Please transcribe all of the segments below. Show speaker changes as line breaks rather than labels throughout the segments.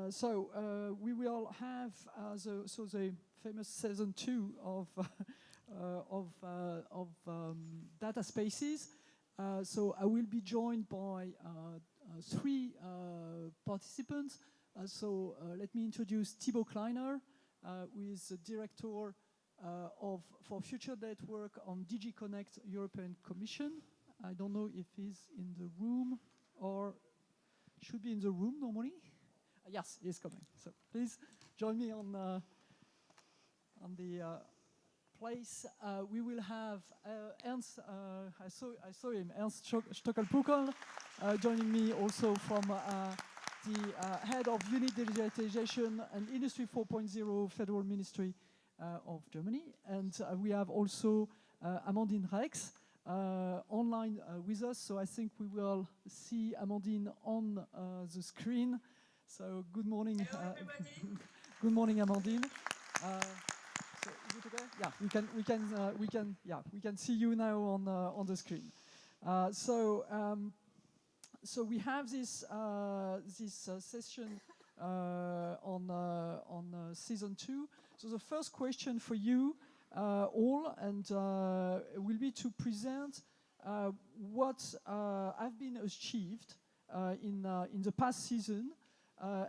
We will have the famous season 2 of data spaces. So I will be joined by 3 participants. Let me introduce Thibaut Kleiner, who is the director for Future Network on DG Connect European Commission. I don't know if he's in the room or should be in the room normally. Yes, he's coming. So please join me on the place. We will have Ernst. I saw him, Ernst Stöckl-Pukall, joining me also from the head of Unit Digitisation and Industrie 4.0 Federal Ministry of Germany. And we have also Amandine Reix online with us. So I think we will see Amandine on the screen. So good morning.
Hello, everybody.
Good morning, Amandine. So is it okay? Yeah, we can see you now on the screen. So we have this session on season 2. So the first question for you all will be to present what have been achieved in the past season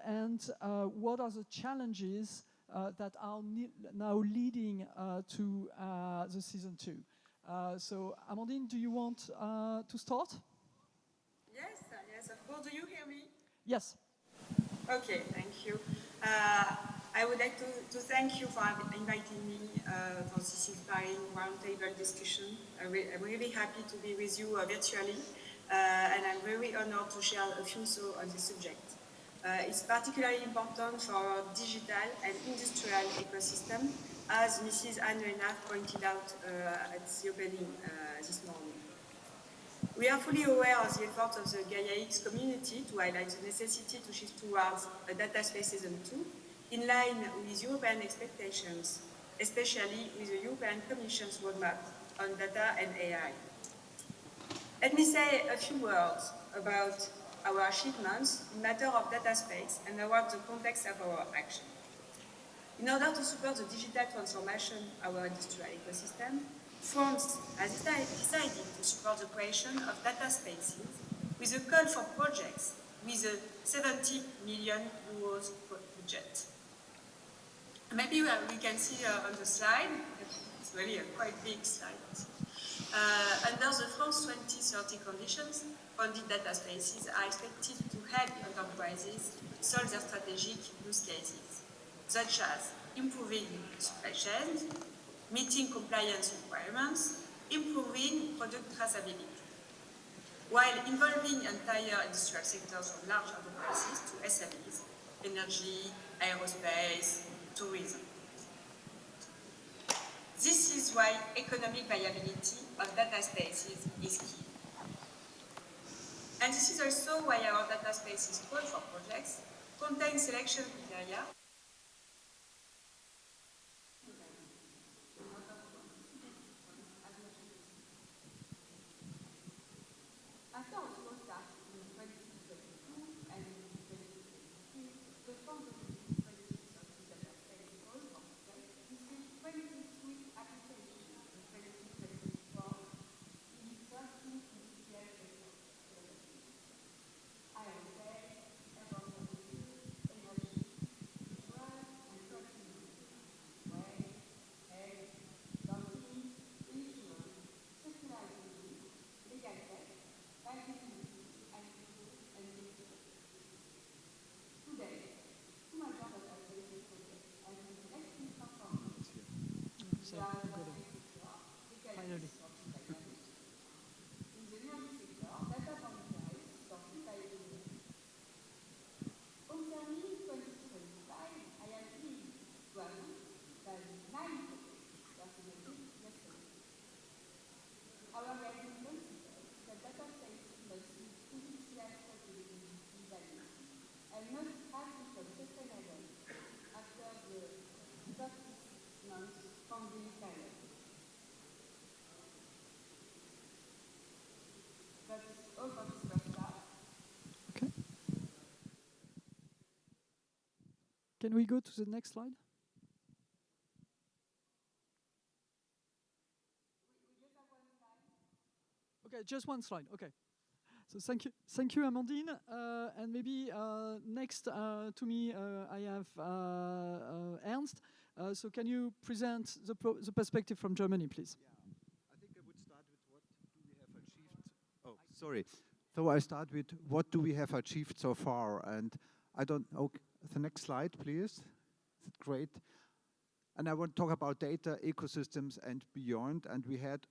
and what are the challenges that are now leading to the season 2. So Amandine, do you want to start?
Yes, of course. Do you hear me?
Yes.
Okay, thank you. I would like to thank you for inviting me for this inspiring roundtable discussion. I'm really happy to be with you virtually, and I'm very honored to share a few thoughts on this subject. It's particularly important for our digital and industrial ecosystem, as Mrs. Anne-Lena pointed out at the opening this morning. We are fully aware of the effort of the Gaia-X community to highlight the necessity to shift towards a data space season 2, in line with European expectations, especially with the European Commission's roadmap on data and AI. Let me say a few words about our achievements in matter of data space and about the context of our action. In order to support the digital transformation of our industrial ecosystem, France has decided to support the creation of data spaces with a call for projects with a 70 million euros budget. Maybe we can see on the slide, it's really a quite big slide. Under the France 2030 conditions, funded data spaces are expected to help enterprises solve their strategic use cases, such as improving supply chains, meeting compliance requirements, improving product traceability, while involving entire industrial sectors from large enterprises to SMEs, energy, aerospace, tourism. This is why economic viability of data spaces is key. And this is also why our data spaces call for projects contain selection criteria
Can we go to the next slide? Okay, just one slide. Okay. So thank you, Amandine. And maybe next to me, I have Ernst. So can you present the perspective from Germany, please?
Yeah, I think I would start with what do we have achieved. Oh, sorry. So I start with what do we have achieved so far, and I don't. Okay, the next slide, please. That's great. And I want to talk about data ecosystems and beyond. And we had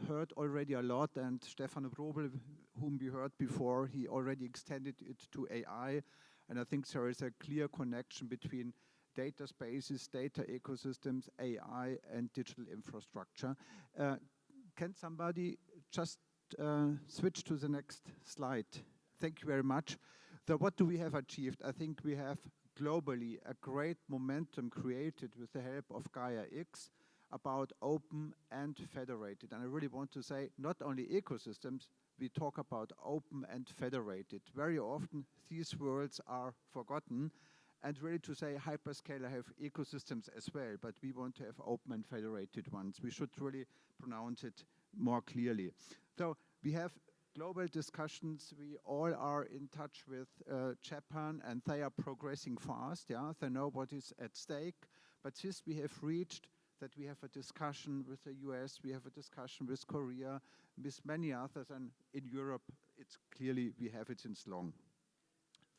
heard already a lot, and Stefan Robel, whom we heard before, he already extended it to AI, and I think there is a clear connection between data spaces, data ecosystems, AI, and digital infrastructure. Can somebody just switch to the next slide? Thank you very much. So what do we have achieved? I think we have globally a great momentum created with the help of Gaia-X about open and federated. And I really want to say, not only ecosystems, we talk about open and federated. Very often, these words are forgotten. And really to say hyperscaler have ecosystems as well, but we want to have open and federated ones. We should really pronounce it more clearly. So we have global discussions. We all are in touch with Japan, and they are progressing fast. Yeah, they know what is at stake. But since we have reached that we have a discussion with the US, we have a discussion with Korea, with many others, and in Europe, it's clearly we have it since long.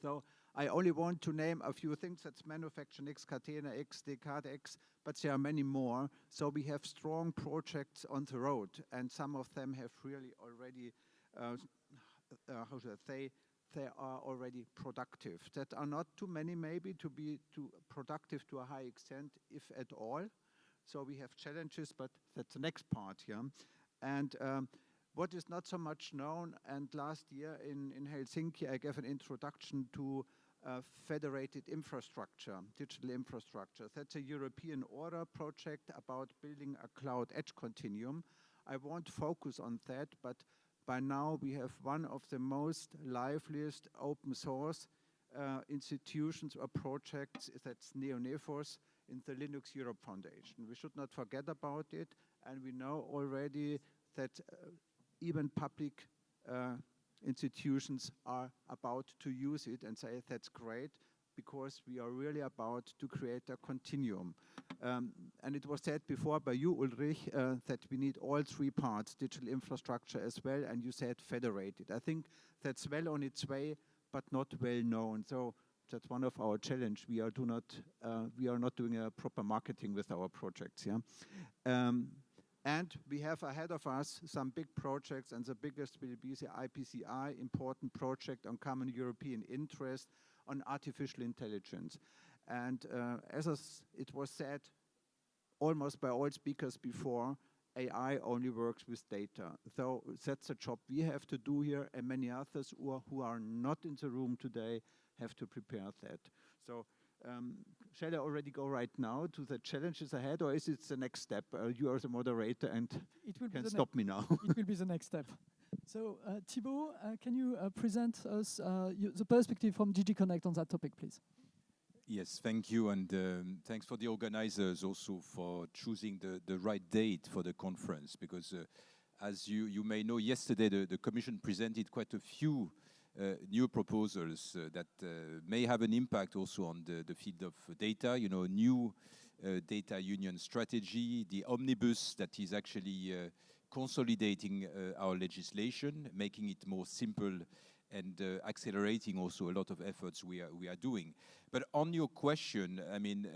So I only want to name a few things. That's Manufacturing X, Catena-X, Decade-X, but there are many more. So we have strong projects on the road, and some of them have really already, how should I say, they are already productive. That are not too many maybe to be too productive to a high extent, if at all. So we have challenges, but that's the next part here. And what is not so much known, and last year in Helsinki, I gave an introduction to federated infrastructure, digital infrastructure. That's a European order project about building a cloud edge continuum. I won't focus on that, but by now we have one of the most liveliest open source institutions or projects, that's NeoNephos, in the Linux Europe Foundation. We should not forget about it, and we know already that even public institutions are about to use it and say that's great, because we are really about to create a continuum. And it was said before by you, Ulrich, that we need all three parts, digital infrastructure as well, and you said federated. I think that's well on its way, but not well known. So that's one of our challenge. We are not doing a proper marketing with our projects. Yeah, and we have ahead of us some big projects, and the biggest will be the IPCI, important project on common European interest on artificial intelligence. And as it was said almost by all speakers before, AI only works with data. So that's a job we have to do here, and many others who are not in the room today have to prepare that. So shall I already go right now to the challenges ahead, or is it the next step? You are the moderator and can stop me now.
It will be the next step. So Thibaut, can you present us the perspective from DigiConnect on that topic, please?
Yes, thank you, and thanks for the organizers also for choosing the right date for the conference, because as you may know, yesterday the Commission presented quite a few new proposals that may have an impact also on the field of data, you know, new data union strategy, the omnibus that is actually consolidating our legislation, making it more simple and accelerating also a lot of efforts we are doing. But on your question, I mean,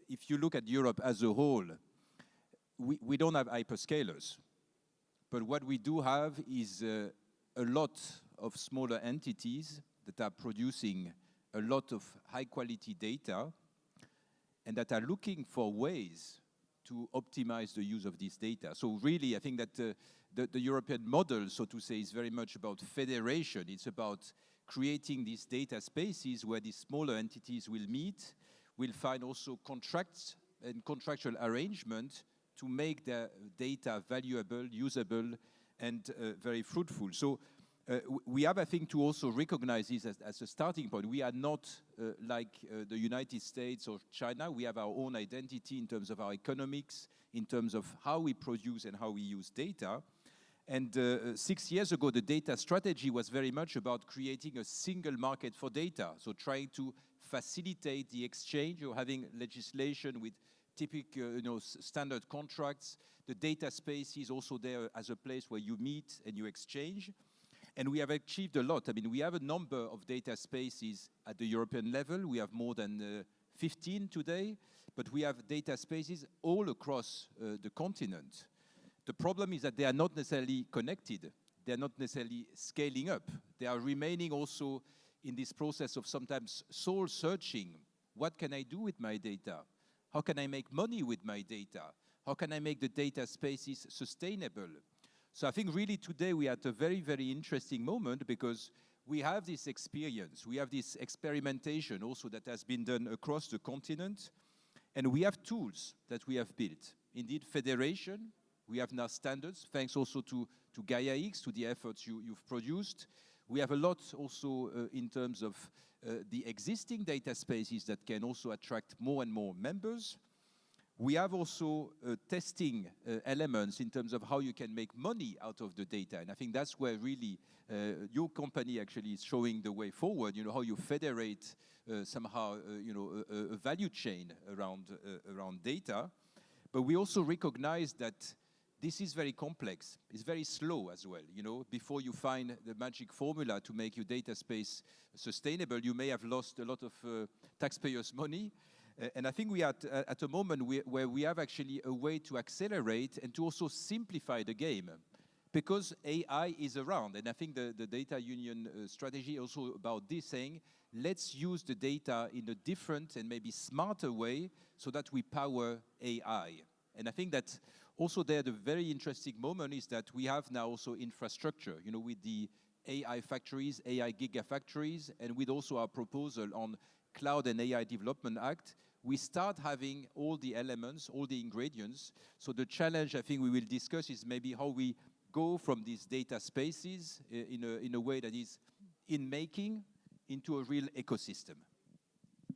if you look at Europe as a whole, we don't have hyperscalers. But what we do have is a lot of smaller entities that are producing a lot of high-quality data and that are looking for ways to optimize the use of this data. So really, I think that the European model, so to say, is very much about federation. It's about creating these data spaces where these smaller entities will meet, will find also contracts and contractual arrangements to make the data valuable, usable, and very fruitful. So we have, I think, to also recognize this as a starting point. We are not like the United States or China. We have our own identity in terms of our economics, in terms of how we produce and how we use data. And 6 years ago, the data strategy was very much about creating a single market for data. So trying to facilitate the exchange, or having legislation with typical standard contracts. The data space is also there as a place where you meet and you exchange. And we have achieved a lot. I mean, we have a number of data spaces at the European level. We have more than 15 today, but we have data spaces all across the continent. The problem is that they are not necessarily connected. They are not necessarily scaling up. They are remaining also in this process of sometimes soul searching. What can I do with my data? How can I make money with my data? How can I make the data spaces sustainable? So I think really today we are at a very, very interesting moment, because we have this experience, we have this experimentation also that has been done across the continent, and we have tools that we have built. Indeed, federation, we have now standards, thanks also to Gaia-X, to the efforts you've produced. We have a lot also in terms of the existing data spaces that can also attract more and more members. We have also testing elements in terms of how you can make money out of the data. And I think that's where really your company actually is showing the way forward, how you federate somehow, a value chain around data. But we also recognize that this is very complex. It's very slow as well. Before you find the magic formula to make your data space sustainable, you may have lost a lot of taxpayers' money. And I think we are at a moment where we have actually a way to accelerate and to also simplify the game, because AI is around. And I think the data union strategy also about this, saying, let's use the data in a different and maybe smarter way so that we power AI. And I think that also there, the very interesting moment is that we have now also infrastructure, with the AI factories, AI gigafactories, and with also our proposal on Cloud and AI Development Act, we start having all the elements, all the ingredients. So the challenge I think we will discuss is maybe how we go from these data spaces in a way that is in making into a real ecosystem.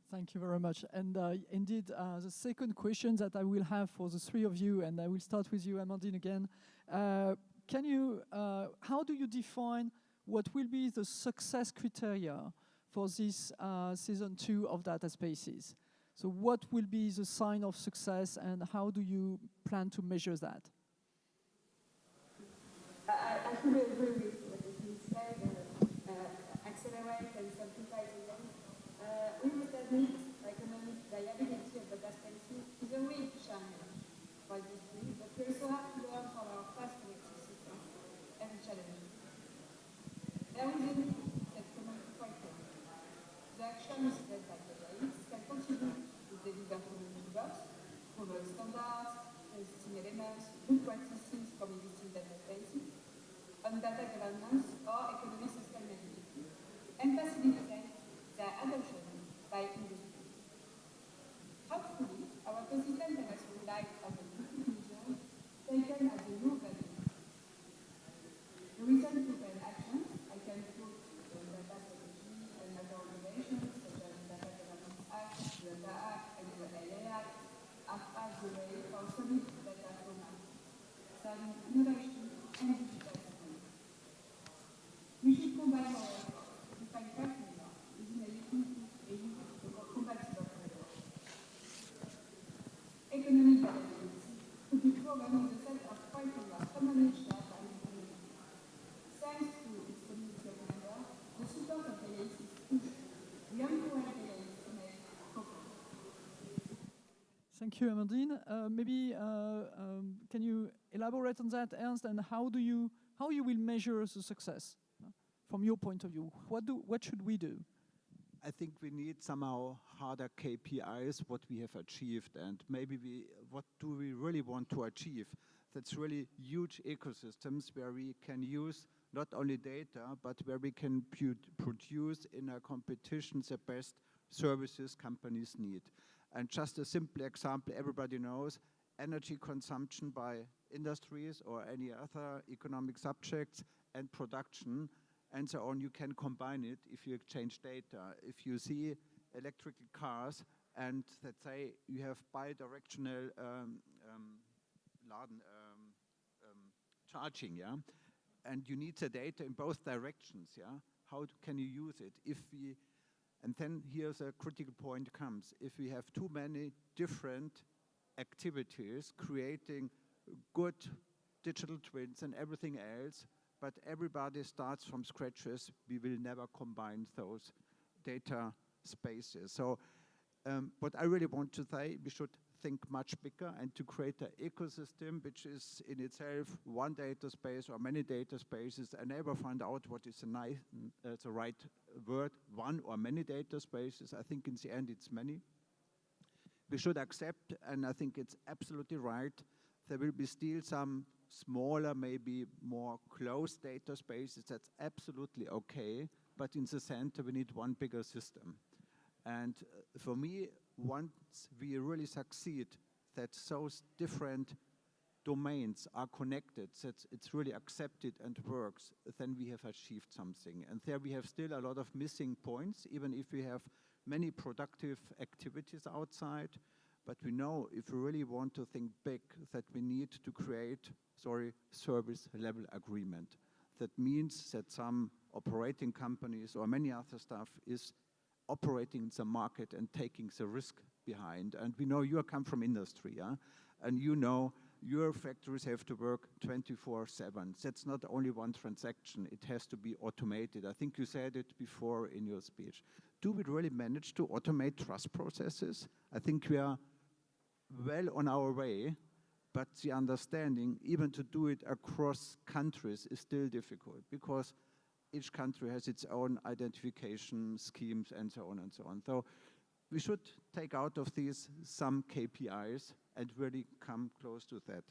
Thank you very much. And indeed, the second question that I will have for the three of you, and I will start with you, Amandine, again. How do you define what will be the success criteria for this season 2 of Data Spaces? So what will be the sign of success, and how do you plan to measure that?
I fully agree with what has been said, accelerate and simplify the game. We must admit economic viability of Data Spaces is a real challenge for industry, but we also have to learn from our past connected systems and challenges. There is a need that economic criteria. The actions led by Gaia-X can contribute to deliver community works, provide standards, existing elements, good practices from existing data spaces, on data governance or economic sustainability, and facilitate their adoption by industry. Hopefully, our ecosystem can also rely on the conclusion taken as a new value. The recent proposed actions, I can quote the data strategy and other innovations such as the Data Governance Act, the Data Act, and the AI Act, have paved the way for solid data roadmap, serving innovation and digitization. We should combine our efforts to define criteria within a compatible framework. Economic viability could be programmed with a set of criteria commonly shared by the community. Thanks to its community of members, the support of Gaia-X is crucial. We encourage Gaia-X to make progress.
Thank you, Amandine. Maybe can you elaborate on that, Ernst, and how you will measure the success from your point of view? What should we do?
I think we need somehow harder KPIs, what we have achieved, and maybe what do we really want to achieve. That's really huge ecosystems where we can use not only data, but where we can produce in a competition the best services companies need. And just a simple example, everybody knows energy consumption by industries or any other economic subjects and production and so on, you can combine it if you exchange data. If you see electrical cars, and let's say you have bidirectional charging, yeah, and you need the data in both directions, yeah. How can you use it? And then here's a critical point comes. If we have too many different activities creating good digital twins and everything else, but everybody starts from scratches, we will never combine those data spaces. So what I really want to say, we should think much bigger and to create an ecosystem which is in itself one data space or many data spaces. I never find out what is the right word, one or many data spaces. I think in the end it's many. We should accept, and I think it's absolutely right, there will be still some smaller, maybe more closed data spaces. That's absolutely okay, but in the center we need one bigger system. And for me, once we really succeed that those different domains are connected, that it's really accepted and works, then we have achieved something. And there we have still a lot of missing points, even if we have many productive activities outside. But we know if we really want to think big, that we need to create, service level agreement. That means that some operating companies or many other stuff is operating in the market and taking the risk behind. And we know you come from industry, yeah? And you know your factories have to work 24/7. That's not only one transaction, it has to be automated. I think you said it before in your speech. Do we really manage to automate trust processes? I think we are well on our way, but the understanding, even to do it across countries, is still difficult because each country has its own identification schemes and so on and so on. So we should take out of these some KPIs and really come close to that.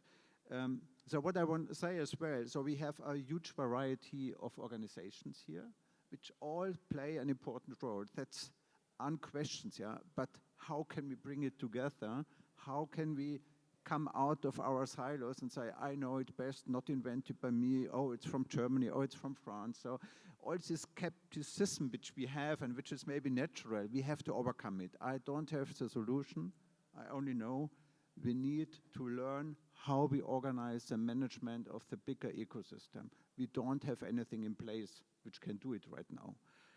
So what I want to say as well, so we have a huge variety of organizations here, which all play an important role. That's unquestioned, yeah, but how can we bring it together? How can we come out of our silos and say, I know it best, not invented by me, oh, it's from Germany, oh, it's from France. So all this skepticism which we have and which is maybe natural, we have to overcome it. I don't have the solution. I only know we need to learn how we organize the management of the bigger ecosystem. We don't have anything in place which can do it right now.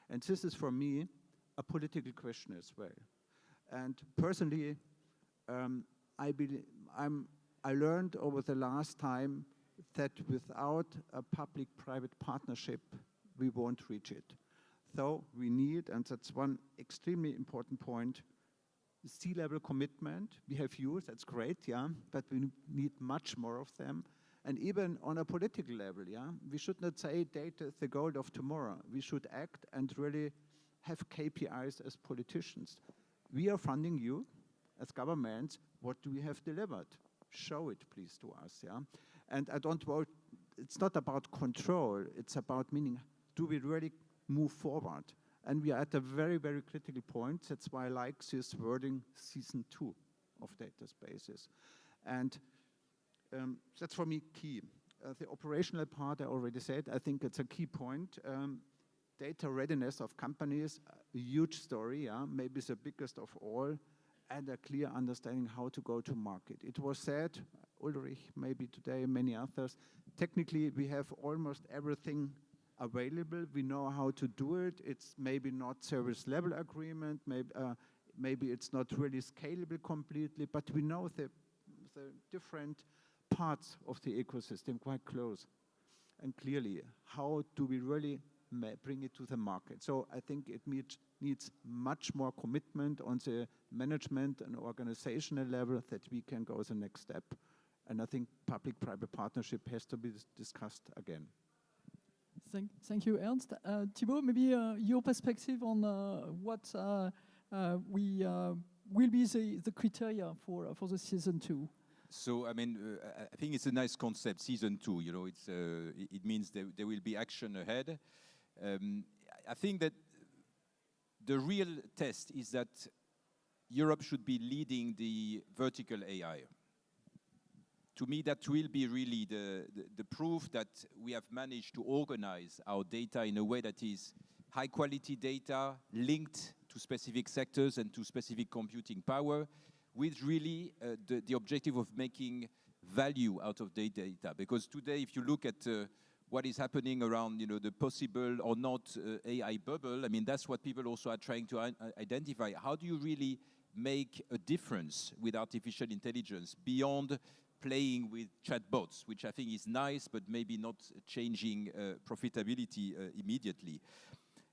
And this is, for me, a political question as well. And personally, I learned over the last time that without a public-private partnership, we won't reach it. So we need, and that's one extremely important point, C-level commitment. We have you, that's great, yeah, but we need much more of them. And even on a political level, yeah, we should not say data is the goal of tomorrow. We should act and really have KPIs as politicians. We are funding you as governments. What do we have delivered? Show it, please, to us, yeah? And I don't want, it's not about control, it's about meaning, do we really move forward? And we are at a very, very critical point. That's why I like this wording, season 2 of data spaces. And that's for me key. The operational part I already said, I think it's a key point. Data readiness of companies, a huge story, yeah? Maybe the biggest of all, and a clear understanding how to go to market. It was said, Ulrich, maybe today, many others, technically we have almost everything available. We know how to do it. It's maybe not service level agreement, maybe it's not really scalable completely, but we know the different parts of the ecosystem quite close. And clearly, how do we really bring it to the market? So I think it needs much more commitment on the management and organizational level that we can go the next step. And I think public-private partnership has to be discussed again.
Thank you, Ernst. Thibaut, maybe your perspective on what will be the criteria for the season 2.
So, I mean, I think it's a nice concept, season 2, you know, it means there will be action ahead. I think that the real test is that Europe should be leading the vertical AI to me, that will be really the proof that we have managed to organize our data in a way that is high quality data linked to specific sectors and to specific computing power, with really the objective of making value out of data. Because today, if you look at what is happening around, the possible or not AI bubble, I mean, that's what people also are trying to identify. How do you really make a difference with artificial intelligence beyond playing with chatbots, which I think is nice, but maybe not changing profitability immediately.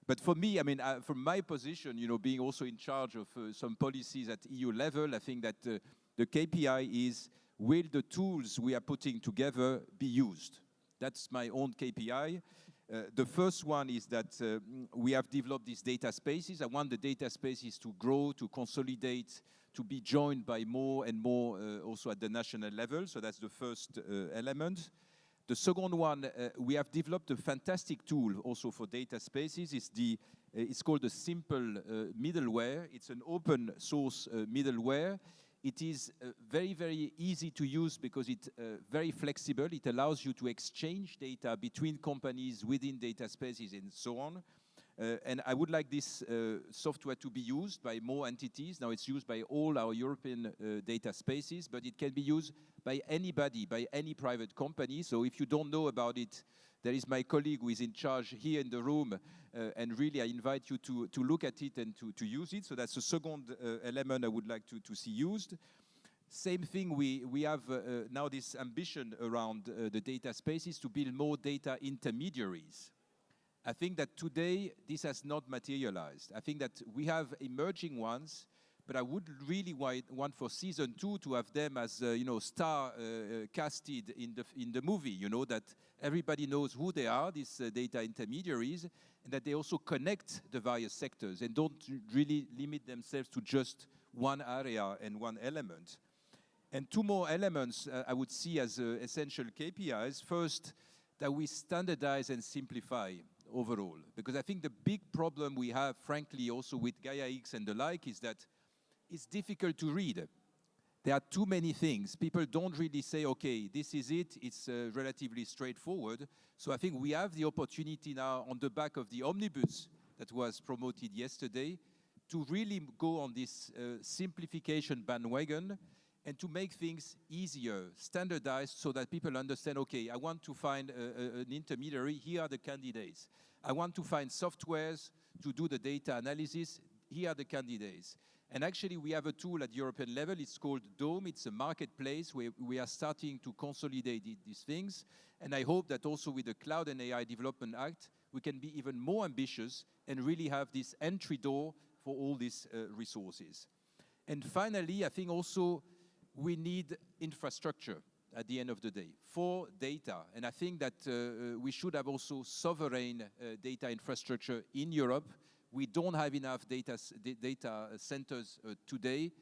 But for me, I mean, from my position, being also in charge of some policies at EU level, I think that the KPI is, will the tools we are putting together be used? That's my own KPI. The first one is that we have developed these data spaces. I want the data spaces to grow, to consolidate, to be joined by more and more also at the national level. So that's the first element. The second one, we have developed a fantastic tool also for data spaces. It's called the Simple middleware. It's an open source middleware. It is very, very easy to use because it's very flexible. It allows you to exchange data between companies within data spaces and so on. And I would like this software to be used by more entities. Now it's used by all our European data spaces, but it can be used by anybody, by any private company. So if you don't know about it, there is my colleague who is in charge here in the room, and really I invite you to look at it and to use it. So that's the second element I would like to see used. Same thing, we have now this ambition around the data spaces to build more data intermediaries. I think that today this has not materialized. I think that we have emerging ones, but I would really want for season 2 to have them as star casted in the movie. That everybody knows who they are, these data intermediaries, and that they also connect the various sectors and don't really limit themselves to just one area and one element. And two more elements I would see as essential KPIs. First, that we standardize and simplify overall, because I think the big problem we have, frankly, also with Gaia-X and the like, is that it's difficult to read. There are too many things. People don't really say, okay, this is it. It's relatively straightforward. So I think we have the opportunity now on the back of the omnibus that was promoted yesterday to really go on this simplification bandwagon and to make things easier, standardized, so that people understand, okay, I want to find an intermediary, here are the candidates. I want to find softwares to do the data analysis, here are the candidates. And actually, we have a tool at European level, it's called DOME, it's a marketplace where we are starting to consolidate these things. And I hope that also with the Cloud and AI Development Act, we can be even more ambitious and really have this entry door for all these resources. And finally, I think also we need infrastructure at the end of the day for data. And I think that we should have also sovereign data infrastructure in Europe. We don't have enough data centers today.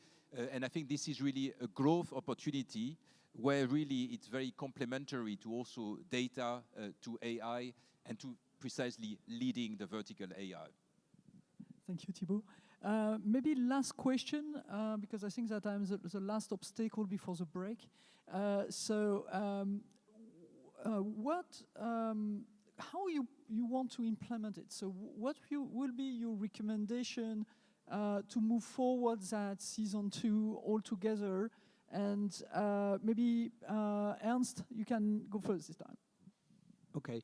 And I think this is really a growth opportunity where really it's very complementary to also data, to AI, and to precisely leading the vertical AI.
Thank you, Thibaut. Maybe last question, because I think that I'm the last obstacle before the break. How you want to implement it? So what will be your recommendation to move forward that season 2 altogether? And maybe Ernst, you can go first this time.
Okay,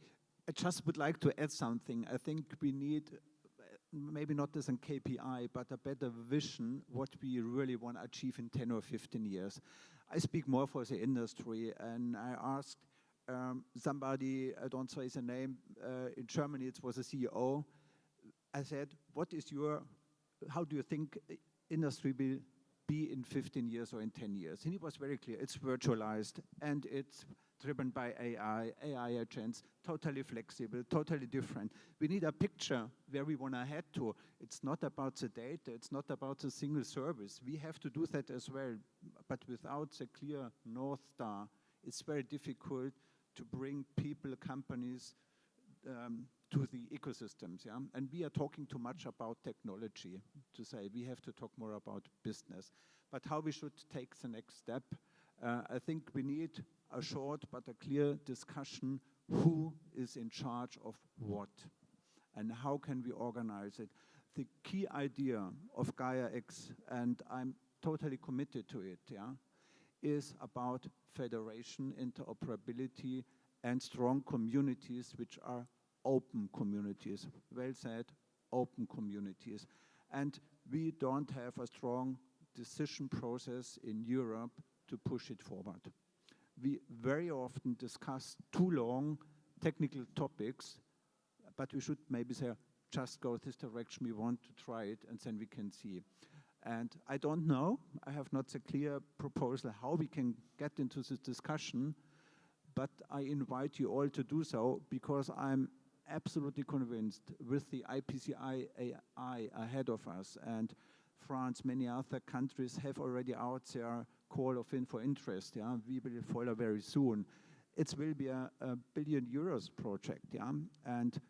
I just would like to add something. I think we need maybe not as a KPI, but a better vision what we really want to achieve in 10 or 15 years. I speak more for the industry, and I asked somebody, I don't say the name, in Germany it was a CEO. I said, how do you think industry will be in 15 years or in 10 years? And he was very clear, it's virtualized and it's driven by AI agents, totally flexible, totally different. We need a picture where we want to head to. It's not about the data, it's not about the single service. We have to do that as well, but without a clear North Star, it's very difficult to bring people, companies to the ecosystems. Yeah? And we are talking too much about technology to say we have to talk more about business. But how we should take the next step, I think we need a short but a clear discussion who is in charge of what and how can we organize it. The key idea of Gaia-X, and I'm totally committed to it, is about federation, interoperability, and strong communities which are open communities. Well said, open communities. And we don't have a strong decision process in Europe to push it forward. We very often discuss too long technical topics, but we should maybe say, just go this direction, we want to try it, and then we can see. And I don't know, I have not a clear proposal how we can get into this discussion, but I invite you all to do so, because I'm absolutely convinced with the IPCI AI ahead of us, and France, many other countries have already out their call of info interest. We will follow very soon. It will be a €1 billion project, and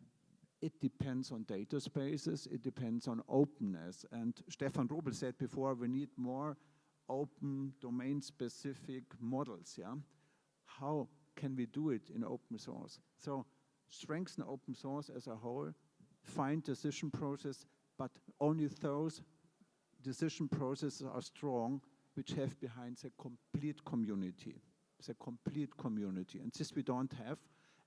it depends on data spaces, it depends on openness. And Stefan Robel said before, we need more open domain-specific models, How can we do it in open source? So strengthen open source as a whole, find decision process, but only those decision processes are strong which have behind the complete community. The complete community. And this we don't have,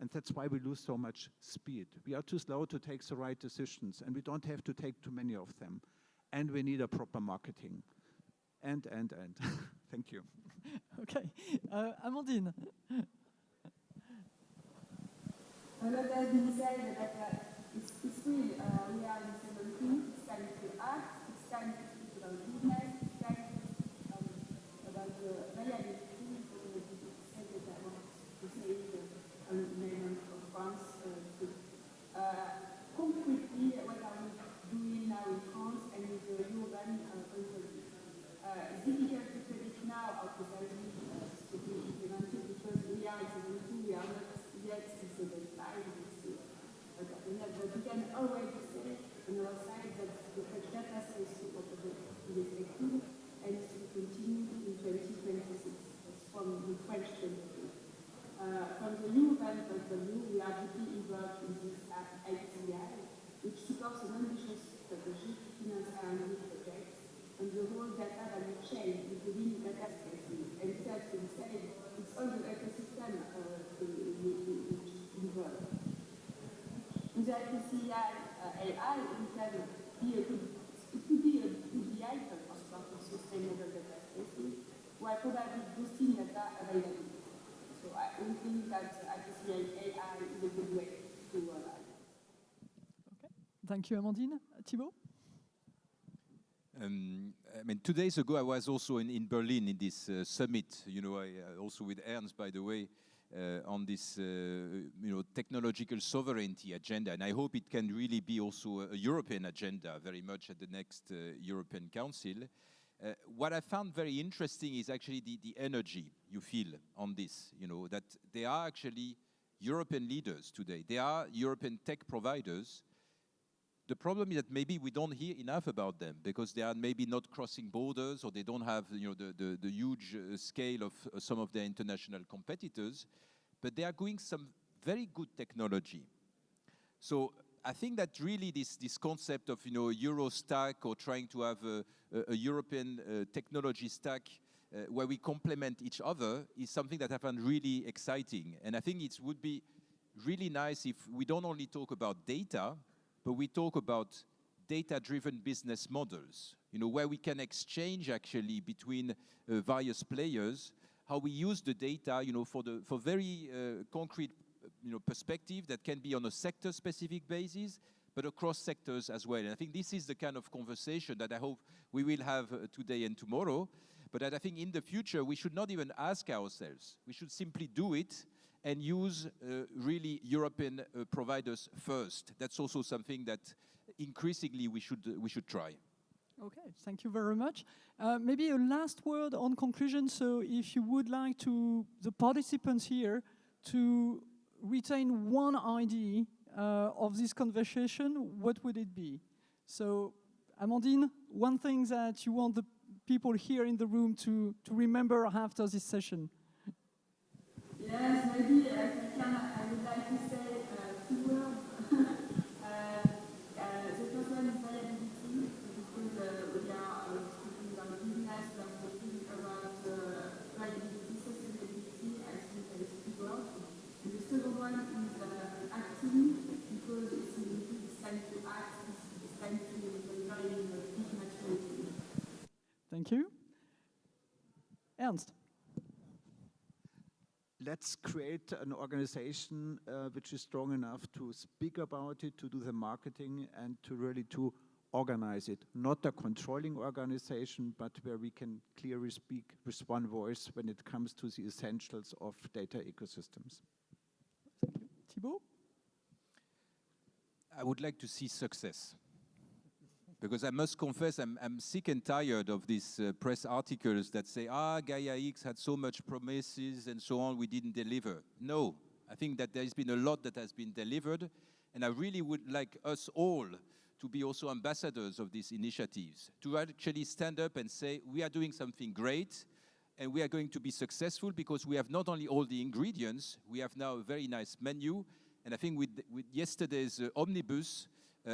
and that's why we lose so much speed. We are too slow to take the right decisions, and we don't have to take too many of them. And we need a proper marketing. And. Thank you.
Okay. Amandine.
A lot has been said, but it's real. We are in the same team. It's time to act. It's time to speak about business. It's time to speak about the reality. Said that I want to say on the mainland of France. Concretely, what are we doing now in France and with the urban point of view? It's difficult to predict now how precisely this will be implemented, because we are in 2022, we are not yet in 75, but we can already say on our side that the French data science support is effective and it will continue in 2026. That's from the French point of view. From the European point of view, we are deeply involved in this IPCI, which supports an ambitious strategy to finance R&D projects and the whole data value chain, including data spaces. And it has been said, it's all the ecosystem which is involved. With the IPCI AI, it could be a good vehicle for support of sustainable data spaces, while probably boosting data availability. So I think that IPCI AI is a good way to
Okay. Thank you, Amandine. Thibaut?
I mean, 2 days ago, I was also in Berlin in this summit, also with Ernst, by the way, on this, technological sovereignty agenda. And I hope it can really be also a European agenda, very much at the next European Council. What I found very interesting is actually the energy you feel on this, that they are actually European leaders today. They are European tech providers. The problem is that maybe we don't hear enough about them because they are maybe not crossing borders, or they don't have the huge scale of some of their international competitors, but they are going some very good technology. So I think that really this concept of Euro stack, or trying to have a European technology stack where we complement each other, is something that I find really exciting. And I think it would be really nice if we don't only talk about data, but we talk about data-driven business models, where we can exchange actually between various players, how we use the data, for very concrete, perspective that can be on a sector-specific basis, but across sectors as well. And I think this is the kind of conversation that I hope we will have today and tomorrow, but that I think in the future we should not even ask ourselves. We should simply do it and use really European providers first. That's also something that increasingly we should try.
Okay, thank you very much. Maybe a last word on conclusion. So if you would like the participants here to retain one idea of this conversation, what would it be? So, Amandine, one thing that you want the people here in the room to remember after this session?
Yes, maybe I would like to say two words. The first one is viability, because we are speaking about business, we are speaking about viability, sustainability. I think that is two words. And the second one is acting, because it's time to act, it's time to deliver in big maturity.
Thank you. Ernst.
Let's create an organization which is strong enough to speak about it, to do the marketing, and to really to organize it. Not a controlling organization, but where we can clearly speak with one voice when it comes to the essentials of data ecosystems.
Thank you. Thibaut?
I would like to see success. Because I must confess, I'm sick and tired of these press articles that say, Gaia-X had so much promises and so on, we didn't deliver. No, I think that there's been a lot that has been delivered, and I really would like us all to be also ambassadors of these initiatives, to actually stand up and say, we are doing something great, and we are going to be successful because we have not only all the ingredients, we have now a very nice menu, and I think with yesterday's omnibus,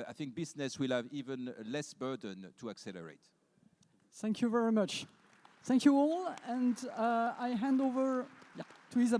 I think business will have even less burden to accelerate.
Thank you very much. Thank you all, and I hand over to Isabelle.